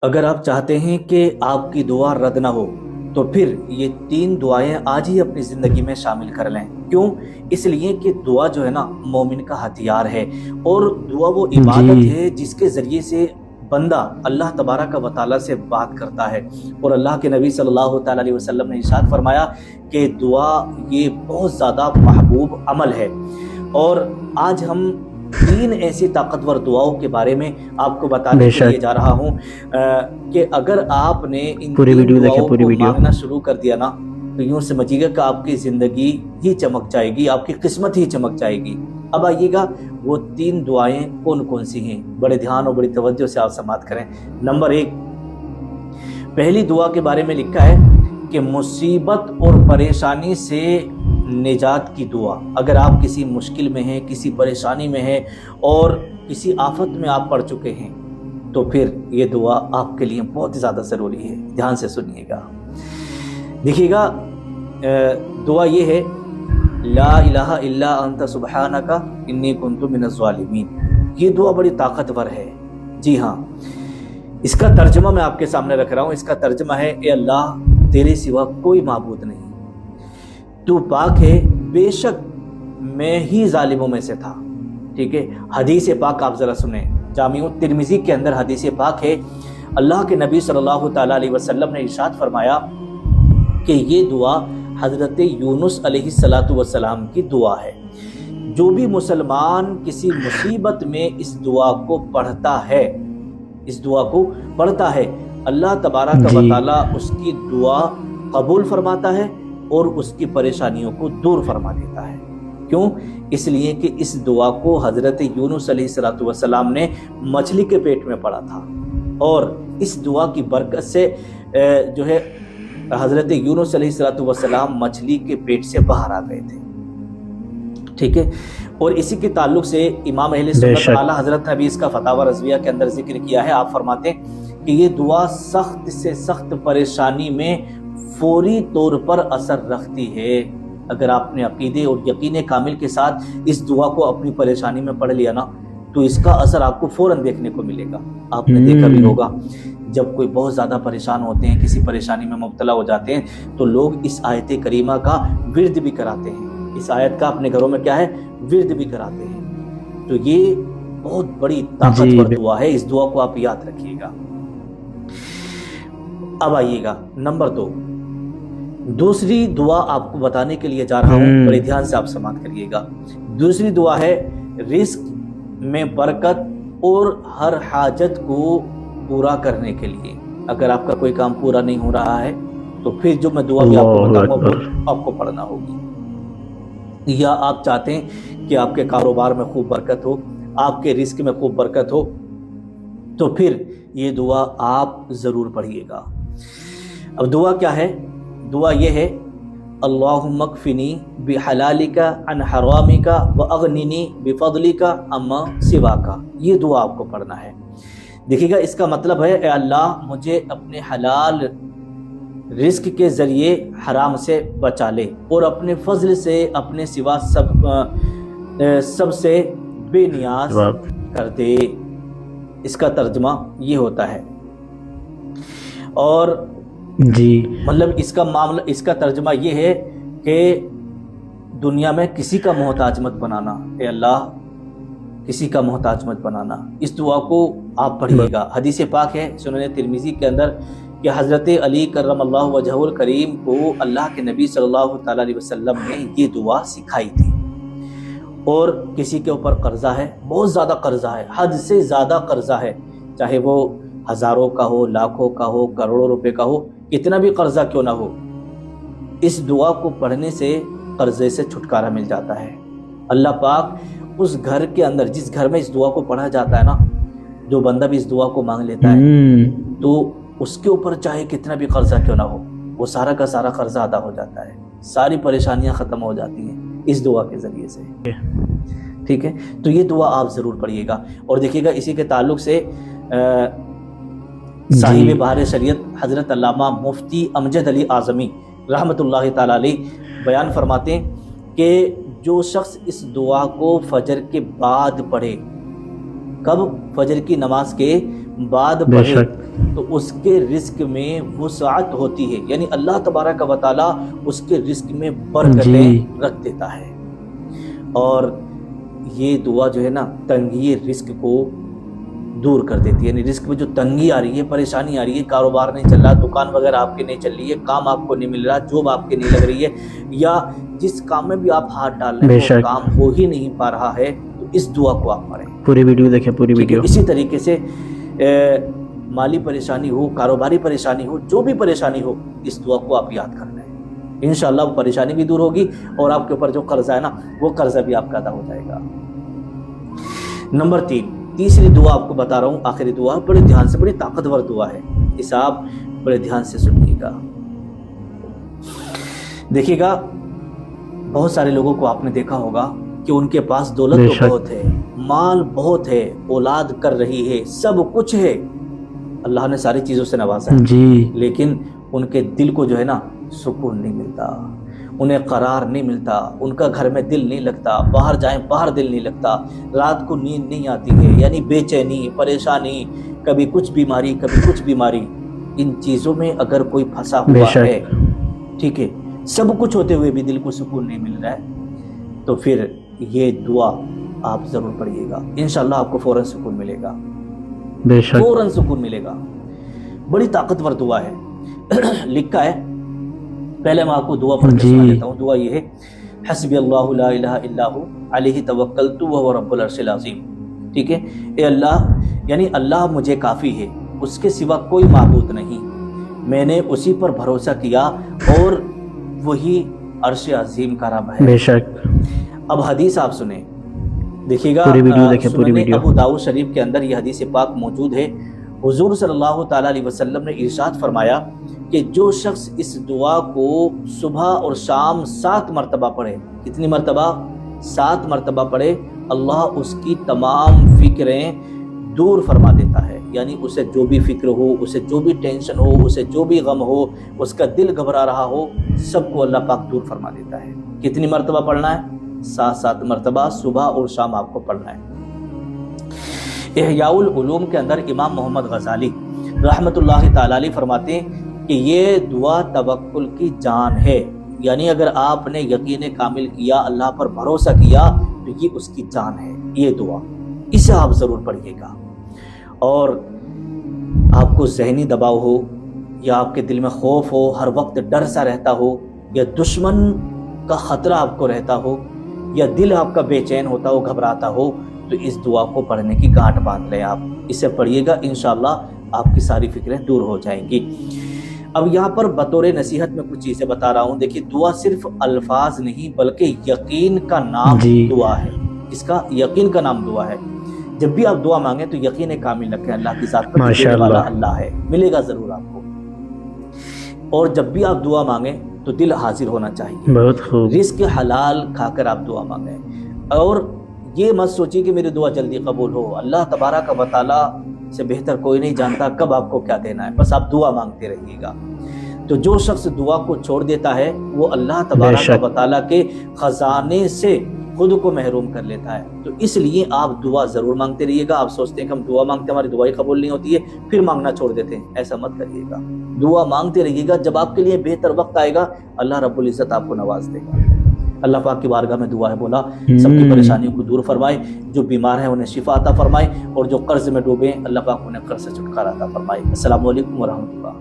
اگر آپ چاہتے ہیں کہ آپ کی دعا رد نہ ہو تو پھر یہ 3 دعائیں آج ہی اپنی زندگی میں شامل کر لیں۔ کیوں؟ اس لیے کہ دعا جو ہے نا مومن کا ہتھیار ہے، اور دعا وہ عبادت جی ہے جس کے ذریعے سے بندہ اللہ تبارک و تعالیٰ سے بات کرتا ہے۔ اور اللہ کے نبی صلی اللہ تعالیٰ علیہ وسلم نے ارشاد فرمایا کہ دعا یہ بہت زیادہ محبوب عمل ہے۔ اور آج ہم 3 ایسی طاقتور دعاؤں کے بارے میں آپ کو بتانے بے کے لیے شک جا رہا ہوں کہ اگر آپ نے ان پوری 3 ویڈیو دیکھیں، دعاؤں پوری کو ویڈیو۔ مانگنا شروع کر دیا نا تو یوں سمجھیے گا کہ آپ کی زندگی ہی چمک جائے گی، آپ کی قسمت ہی چمک جائے گی۔ اب آئیے گا وہ 3 دعائیں کون کون سی ہیں، بڑے دھیان اور بڑی توجہ سے آپ سماعت کریں۔ نمبر 1، پہلی دعا کے بارے میں لکھا ہے کہ مصیبت اور پریشانی سے نجات کی دعا۔ اگر آپ کسی مشکل میں ہیں، کسی پریشانی میں ہیں اور کسی آفت میں آپ پڑ چکے ہیں تو پھر یہ دعا آپ کے لیے بہت زیادہ ضروری ہے۔ دھیان سے سنیے گا، دیکھیے گا۔ دعا یہ ہے، لا الہ الا انت سبحانک انی کنت من الظالمین۔ یہ دعا بڑی طاقتور ہے۔ جی ہاں، اس کا ترجمہ میں آپ کے سامنے رکھ رہا ہوں۔ اس کا ترجمہ ہے، اے اللہ تیرے سوا کوئی معبود نہیں، تو پاک ہے، بے شک میں ہی ظالموں میں سے تھا۔ ٹھیک ہے، حدیث پاک آپ ذرا سنیں، جامع ترمذی کے اندر حدیث پاک ہے۔ اللہ کے نبی صلی اللہ تعالیٰ علیہ وسلم نے ارشاد فرمایا کہ یہ دعا حضرت یونس علیہ السلام کی دعا ہے۔ جو بھی مسلمان کسی مصیبت میں اس دعا کو پڑھتا ہے، اس دعا کو پڑھتا ہے، اللہ تبارک و تعالیٰ اس کی دعا قبول فرماتا ہے اور اس کی پریشانیوں کو دور فرما دیتا ہے۔ کیوں؟ اس لیے کہ اس دعا کو حضرت یونس علیہ السلام نے مچھلی کے پیٹ میں پڑھا تھا، اور اس دعا کی برکت سے جو ہے حضرت یونس علیہ السلام مچھلی کے پیٹ سے باہر آ گئے تھے۔ ٹھیک ہے، اور اسی کے تعلق سے امام اہل سنت اعلیٰ حضرت نے بھی اس کا فتاوی رضویہ کے اندر ذکر کیا ہے۔ آپ فرماتے ہیں کہ یہ دعا سخت سے سخت پریشانی میں فوری طور پر اثر رکھتی ہے۔ اگر آپ نے عقیدے اور یقین کامل کے ساتھ اس دعا کو اپنی پریشانی میں پڑھ لیا نا تو اس کا اثر آپ کو فوراً دیکھنے کو ملے گا۔ آپ نے دیکھا بھی ہوگا، جب کوئی بہت زیادہ پریشان ہوتے ہیں، کسی پریشانی میں مبتلا ہو جاتے ہیں تو لوگ اس آیت کریمہ کا ورد بھی کراتے ہیں، اس آیت کا اپنے گھروں میں کیا ہے، ورد بھی کراتے ہیں۔ تو یہ بہت بڑی طاقتور دعا ہے، اس دعا کو آپ یاد رکھیے گا۔ اب آئیے گا نمبر 2، دوسری دعا آپ کو بتانے کے لیے جا رہا ہوں، بڑے دھیان سے آپ سماعت کریے گا۔ دوسری دعا ہے رزق میں برکت اور ہر حاجت کو پورا کرنے کے لیے۔ اگر آپ کا کوئی کام پورا نہیں ہو رہا ہے تو پھر جو میں دعا بھی آپ کو بتاؤں گا آپ کو پڑھنا ہوگی۔ یا آپ چاہتے ہیں کہ آپ کے کاروبار میں خوب برکت ہو، آپ کے رزق میں خوب برکت ہو، تو پھر یہ دعا آپ ضرور پڑھیے گا۔ اب دعا کیا ہے؟ دعا یہ ہے، اللہم اکفنی بحلالک عن حرامک واغننی بفضلک عما سواک۔ یہ دعا آپ کو پڑھنا ہے۔ دیکھیے گا، اس کا مطلب ہے، اے اللہ مجھے اپنے حلال رزق کے ذریعے حرام سے بچا لے اور اپنے فضل سے اپنے سوا سب سے بے نیاز کر دے۔ اس کا ترجمہ یہ ہوتا ہے، اور مطلب اس کا معاملہ، اس کا ترجمہ یہ ہے کہ دنیا میں کسی کا محتاج مت بنانا، اے اللہ کسی کا محتاج مت بنانا۔ اس دعا کو آپ پڑھیے گا۔ حدیث پاک ہے سنن ترمذی کے اندر کہ حضرت علی کرم اللہ وجہہ الکریم کو اللہ کے نبی صلی اللہ تعالیٰ علیہ وسلم نے یہ دعا سکھائی تھی۔ اور کسی کے اوپر قرضہ ہے، بہت زیادہ قرضہ ہے، حد سے زیادہ قرضہ ہے، چاہے وہ ہزاروں کا ہو، لاکھوں کا ہو، کروڑوں روپے کا ہو، کتنا بھی قرضہ کیوں نہ ہو، اس دعا کو پڑھنے سے قرضے سے چھٹکارا مل جاتا ہے۔ اللہ پاک اس گھر کے اندر، جس گھر میں اس دعا کو پڑھا جاتا ہے نا، جو بندہ بھی اس دعا کو مانگ لیتا ہے تو اس کے اوپر چاہے کتنا بھی قرضہ کیوں نہ ہو، وہ سارا کا سارا قرضہ ادا ہو جاتا ہے، ساری پریشانیاں ختم ہو جاتی ہیں اس دعا کے ذریعے سے۔ ٹھیک ہے، تو یہ دعا آپ ضرور پڑھیے گا۔ اور دیکھیے گا، اسی کے تعلق سے صاحب بہار شریعت حضرت علامہ مفتی امجد علی اعظمی رحمۃ اللہ تعالی علیہ بیان فرماتے ہیں کہ جو شخص اس دعا کو فجر کے بعد پڑھے، کب؟ فجر کی نماز کے بعد بڑھے تو اس کے رزق میں وسعت ہوتی ہے، یعنی اللہ تبارک و تعالیٰ اس کے رزق میں برکتیں رکھ دیتا ہے۔ اور یہ دعا جو ہے نا تنگی رزق کو دور کر دیتی ہے، یعنی رزق میں جو تنگی آ رہی ہے، پریشانی آ رہی ہے، کاروبار نہیں چل رہا، دکان وغیرہ آپ کے نہیں چل رہی ہے، کام آپ کو نہیں مل رہا، جاب آپ کے نہیں لگ رہی ہے، یا جس کام میں بھی آپ ہاتھ ڈال رہے ہیں وہ کام ہو ہی نہیں پا رہا ہے، تو اس دعا کو آپ پڑھیں۔ پوری ویڈیو دیکھیں، پوری ویڈیو۔ اسی طریقے سے مالی پریشانی ہو، کاروباری پریشانی ہو، جو بھی پریشانی ہو، اس دعا کو آپ یاد کرنا ہے، انشاءاللہ وہ پریشانی بھی دور ہوگی اور آپ کے اوپر جو قرضہ ہے نا وہ قرضہ بھی آپ کا ادا ہو جائے گا۔ نمبر 3، تیسری دعا آپ کو بتا رہا ہوں، آخری دعا، بڑے دھیان سے، بڑی طاقتور دعا ہے، اسے آپ بڑے دھیان سے سنیے گا۔ دیکھیے گا، بہت سارے لوگوں کو آپ نے دیکھا ہوگا کہ ان کے پاس دولت تو بہت ہے، مال بہت ہے، اولاد کر رہی ہے، سب کچھ ہے، اللہ نے ساری چیزوں سے نوازا ہے، لیکن ان کے دل کو جو ہے نا سکون نہیں ملتا، انہیں قرار نہیں ملتا، ان کا گھر میں دل نہیں لگتا، باہر جائیں باہر دل نہیں لگتا، رات کو نیند نہیں آتی ہے، یعنی بے چینی، پریشانی، کبھی کچھ بیماری، کبھی کچھ بیماری۔ ان چیزوں میں اگر کوئی پھنسا ہوا ہے، ٹھیک ہے، سب کچھ ہوتے ہوئے بھی دل کو سکون نہیں مل رہا ہے، تو پھر یہ دعا آپ ضرور پڑھیے گا، انشاءاللہ آپ کو فوراً سکون ملے گا، فوراً سکون ملے گا۔ بڑی طاقتور دعا ہے، لکھا ہے، پہلے میں آپ کو دعا پڑھ کے سنا دیتا ہوں۔ دعا یہ ہے، حسبی اللہ لا الہ الا ہو علیہ توکلت وہو رب العرش العظیم، ٹھیک ہے، اے اللہ، یعنی اللہ مجھے کافی ہے، اس کے سوا کوئی معبود نہیں، میں نے اسی پر بھروسہ کیا اور وہی عرش عظیم کا رب ہے۔ بے شک۔ اب حدیث آپ سنیں، دیکھیے گا، سنن ابو داؤد شریف کے اندر یہ حدیث پاک موجود ہے، حضور صلی اللہ تعالیٰ علیہ وسلم نے ارشاد فرمایا کہ جو شخص اس دعا کو صبح اور شام 7 مرتبہ پڑھے، کتنی مرتبہ؟ 7 مرتبہ پڑھے، اللہ اس کی تمام فکریں دور فرما دیتا ہے، یعنی اسے جو بھی فکر ہو، اسے جو بھی ٹینشن ہو، اسے جو بھی غم ہو، اس کا دل گھبرا رہا ہو، سب کو اللہ پاک دور فرما دیتا ہے۔ کتنی مرتبہ پڑھنا ہے؟ 7 مرتبہ صبح اور شام آپ کو پڑھنا ہے۔ احیاء العلوم کے اندر امام محمد غزالی رحمۃ اللہ تعالی علیہ فرماتے ہیں کہ یہ دعا توکل کی جان ہے، یعنی اگر آپ نے یقین کامل کیا، اللہ پر بھروسہ کیا، تو یہ اس کی جان ہے یہ دعا، اسے آپ ضرور پڑھیے گا۔ اور آپ کو ذہنی دباؤ ہو، یا آپ کے دل میں خوف ہو، ہر وقت ڈر سا رہتا ہو، یا دشمن کا خطرہ آپ کو رہتا ہو، یا دل آپ کا بے چین ہوتا ہو، گھبراتا ہو، تو اس دعا کو پڑھنے کی گانٹھ باندھ لیں، آپ اسے پڑھیے گا، انشاءاللہ آپ کی ساری فکریں دور ہو جائیں گی۔ اب یہاں پر بطور نصیحت میں کچھ چیزیں بتا رہا ہوں۔ دیکھیے، دعا صرف الفاظ نہیں بلکہ یقین کا نام دعا ہے، اس کا یقین کا نام دعا ہے۔ جب بھی آپ دعا مانگیں تو یقین کامل رکھیں اللہ کی ذات پر، دینے والا اللہ ہے، ملے گا ضرور آپ کو۔ اور جب بھی آپ دعا مانگیں تو دل حاضر ہونا چاہیے، بہت خوب، رزق حلال کھا کر آپ دعا مانگیں، اور یہ مت سوچیے کہ میری دعا جلدی قبول ہو، اللہ تبارک و تعالیٰ سے بہتر کوئی نہیں جانتا کب آپ کو کیا دینا ہے، بس آپ دعا مانگتے رہیے گا۔ تو جو شخص دعا کو چھوڑ دیتا ہے وہ اللہ تبارک و تعالیٰ کے خزانے سے خود کو محروم کر لیتا ہے۔ تو اس لیے آپ دعا ضرور مانگتے رہیے گا۔ آپ سوچتے ہیں کہ ہم دعا مانگتے ہماری دعائیں قبول نہیں ہوتی ہے پھر مانگنا چھوڑ دیتے ہیں، ایسا مت کریے گا، دعا مانگتے رہیے گا، جب آپ کے لیے بہتر وقت آئے گا اللہ رب العزت آپ کو نواز دے گا۔ اللہ پاک کی بارگاہ میں دعا ہے، بولا سب کی پریشانیوں کو دور فرمائے، جو بیمار ہیں انہیں شفا عطا فرمائے، اور جو قرض میں ڈوبے اللہ پاک انہیں قرض سے چھٹکارا عطا فرمائے۔ السلام علیکم ورحمۃ اللہ۔